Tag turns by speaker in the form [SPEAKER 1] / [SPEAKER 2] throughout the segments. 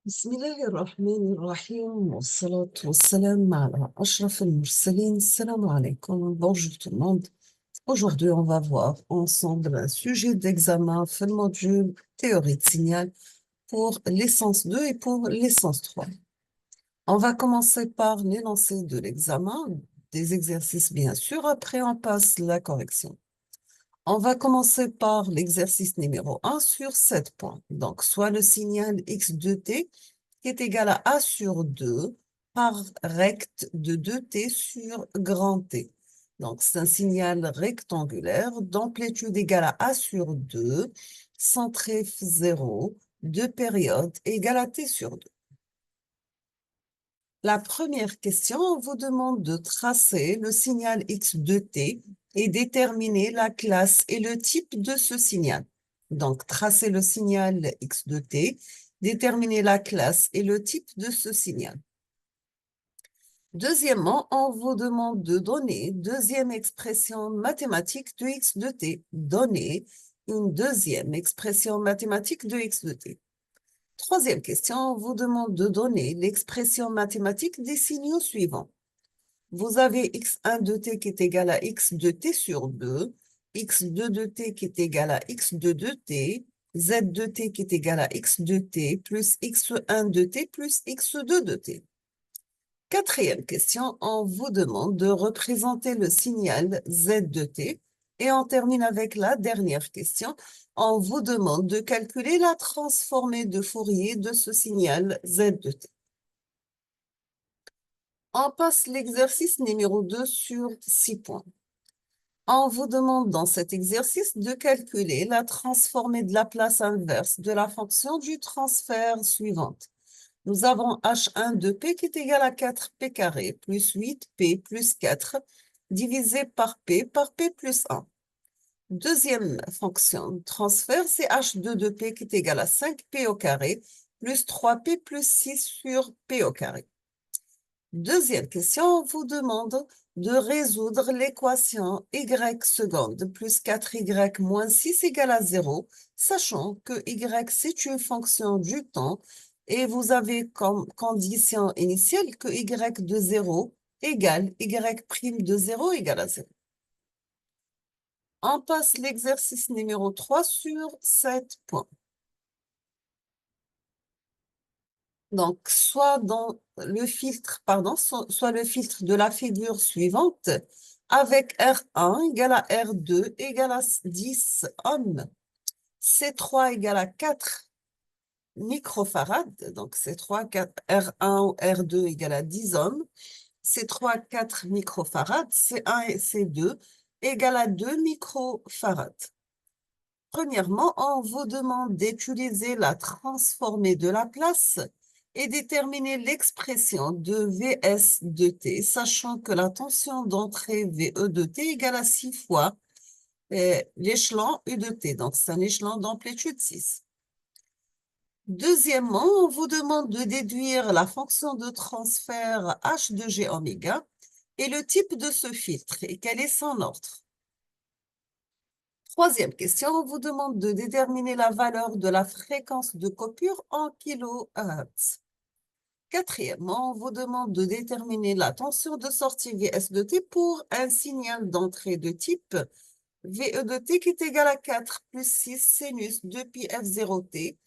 [SPEAKER 1] بسم الله الرحمن الرحيم والصلاة والسلام على أشرف المرسلين. السلام عليكم. Bonjour tout le monde. Aujourd'hui, on va voir ensemble un sujet d'examen في le module théorie de signal pour l'essence 2 et pour l'essence 3. On va commencer par l'énoncé de l'examen, des exercices bien sûr, après on passe la correction. On va commencer par l'exercice numéro 1 sur 7 points. Donc, soit le signal x de t qui est égal à A sur 2 par recte de 2t sur grand T. Donc, c'est un signal rectangulaire d'amplitude égale à A sur 2, centré 0, de période égale à T sur 2. La première question, on vous demande de tracer le signal x de t et déterminer la classe et le type de ce signal. Donc, tracer le signal x de t, déterminer la classe et le type de ce signal. Deuxièmement, on vous demande de donner deuxième expression mathématique de x de t. Donner une deuxième expression mathématique de x de t. Troisième question, on vous demande de donner l'expression mathématique des signaux suivants. Vous avez x1 de t qui est égal à x de t sur 2, x2 de t qui est égal à x2 de t, z de t qui est égal à x de t plus x1 de t plus x2 de t. Quatrième question, on vous demande de représenter le signal z de t. Et on termine avec la dernière question. On vous demande de calculer la transformée de Fourier de ce signal z de t. On passe l'exercice numéro 2 sur 6 points. On vous demande dans cet exercice de calculer la transformée de la place inverse de la fonction du transfert suivante. Nous avons h1 de p qui est égal à 4p carré plus 8p plus 4 divisé par p plus 1. Deuxième fonction de transfert, c'est h2 de p qui est égal à 5p au carré plus 3p plus 6 sur p au carré. Deuxième question, on vous demande de résoudre l'équation y seconde plus 4y moins 6 égale à 0, sachant que y c'est une fonction du temps et vous avez comme condition initiale que y de 0 égale y' de 0 égale à 0. On passe l'exercice numéro 3 sur 7 points. Donc, soit le filtre de la figure suivante, avec R1 égale à R2 égale à 10 ohms, C3 égale à 4 microfarad, donc C3, R1 ou R2 égale à 10 ohms, C3, 4 microfarad, C1 et C2 égale à 2 microfarad. Premièrement, on vous demande d'utiliser la transformée de la place et déterminer l'expression de Vs de t, sachant que la tension d'entrée VE de t égale à 6 fois l'échelon U de t, donc c'est un échelon d'amplitude 6. Deuxièmement, on vous demande de déduire la fonction de transfert h de g oméga et le type de ce filtre et quel est son ordre. Troisième question, on vous demande de déterminer la valeur de la fréquence de coupure en kHz. Quatrièmement, on vous demande de déterminer la tension de sortie Vs de t pour un signal d'entrée de type VE de t qui est égal à 4 plus 6 sinus 2π f0t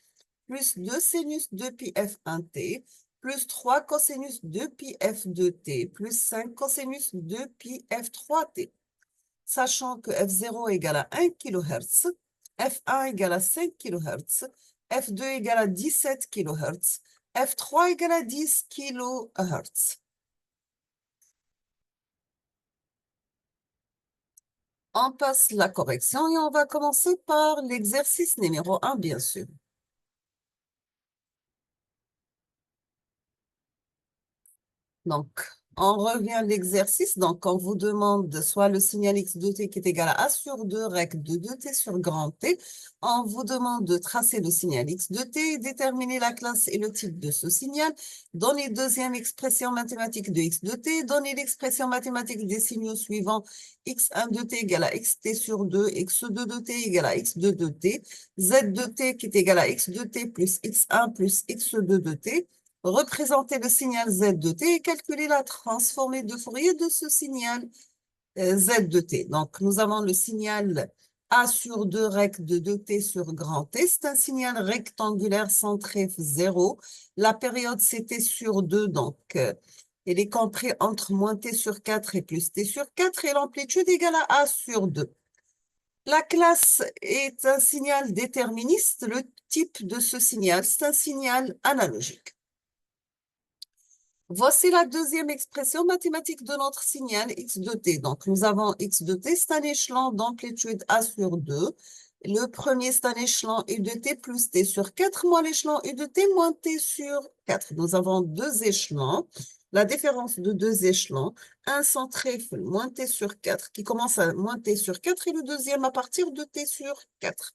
[SPEAKER 1] plus 2 sinus 2π f1t plus 3 cosinus 2π f2t plus 5 cosinus 2π f3t. Sachant que F0 égale à 1 kHz, F1 égale à 5 kHz, F2 égale à 17 kHz, F3 égale à 10 kHz. On passe la correction et on va commencer par l'exercice numéro 1, bien sûr. Donc, On revient à l'exercice. Donc, on vous demande soit le signal x de t qui est égal à a sur 2 rec de 2t sur grand T. On vous demande de tracer le signal x de t, déterminer la classe et le type de ce signal, donner deuxième expression mathématique de x de t, donner l'expression mathématique des signaux suivants x1 de t égale à xt sur 2, x2 de t égale à x2 de t, z de t qui est égal à x de t plus x1 plus x2 de t. Représenter le signal z de t et calculer la transformée de Fourier de ce signal z de t. Donc, nous avons le signal a sur 2 rec de 2t sur grand T. C'est un signal rectangulaire centré 0. La période, c'était sur 2, donc elle est comprise entre moins t sur 4 et plus t sur 4, et l'amplitude égale à a sur 2. La classe est un signal déterministe. Le type de ce signal, c'est un signal analogique. Voici la deuxième expression mathématique de notre signal x de t. Donc, nous avons x de t, c'est un échelon d'amplitude a sur 2. Le premier, c'est un échelon u de t plus t sur 4 moins l'échelon u de t moins t sur 4. Nous avons deux échelons. La différence de deux échelons, un centré moins t sur 4 qui commence à moins t sur 4 et le deuxième à partir de t sur 4.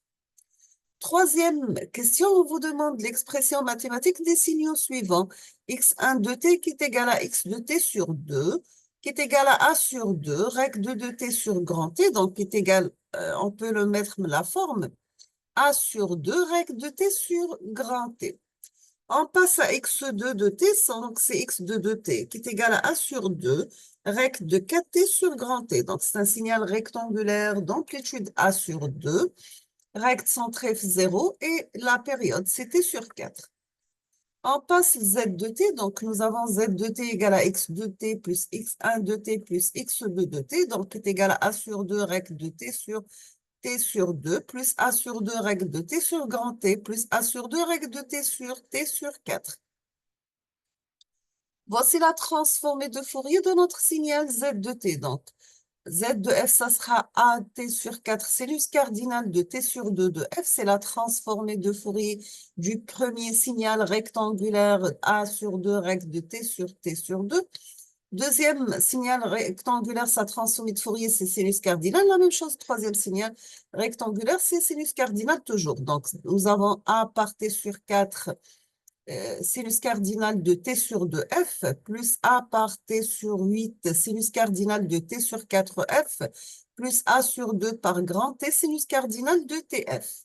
[SPEAKER 1] Troisième question, on vous demande l'expression mathématique des signaux suivants. x1 de t qui est égal à x de t sur 2, qui est égal à a sur 2, rec de 2t sur grand T, donc qui est égal, on peut le mettre la forme, a sur 2, rec de t sur grand T. On passe à x2 de t, donc c'est x2 de t, qui est égal à a sur 2, rec de 4t sur grand T. Donc c'est un signal rectangulaire d'amplitude a sur 2, rect centré 0 et la période, c'était sur 4. On passe z de t, donc nous avons z de t égale à x de t plus x1 de t plus x2 de t, donc est égal à a sur 2 rec de t sur 2 plus a sur 2 rec de t sur grand T plus a sur 2 rec de t sur 4. Voici la transformée de Fourier de notre signal z de t. Donc, z de f, ça sera a t sur 4, sinus cardinal de t sur 2 de f. C'est la transformée de Fourier du premier signal rectangulaire a sur 2 rec de t sur 2. Deuxième signal rectangulaire, sa transformée de Fourier, c'est sinus cardinal. La même chose, troisième signal rectangulaire, c'est sinus cardinal toujours. Donc, nous avons a par t sur 4 sinus cardinal de t sur 2f plus a par t sur 8 sinus cardinal de t sur 4f plus a sur 2 par grand T sinus cardinal de tf.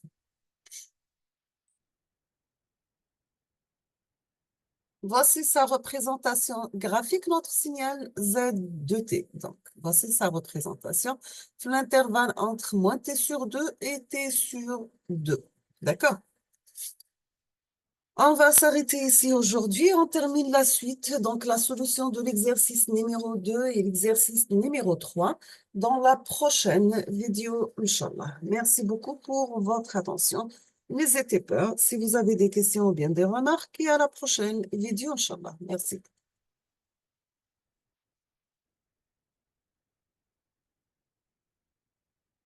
[SPEAKER 1] Voici sa représentation graphique, notre signal z de t. Donc, voici sa représentation. L'intervalle entre moins t sur 2 et t sur 2. D'accord? On va s'arrêter ici aujourd'hui. On termine la suite, donc la solution de l'exercice numéro 2 et l'exercice numéro 3 dans la prochaine vidéo, Inch'Allah. Merci beaucoup pour votre attention. N'hésitez pas si vous avez des questions ou bien des remarques et à la prochaine vidéo, Inch'Allah. Merci.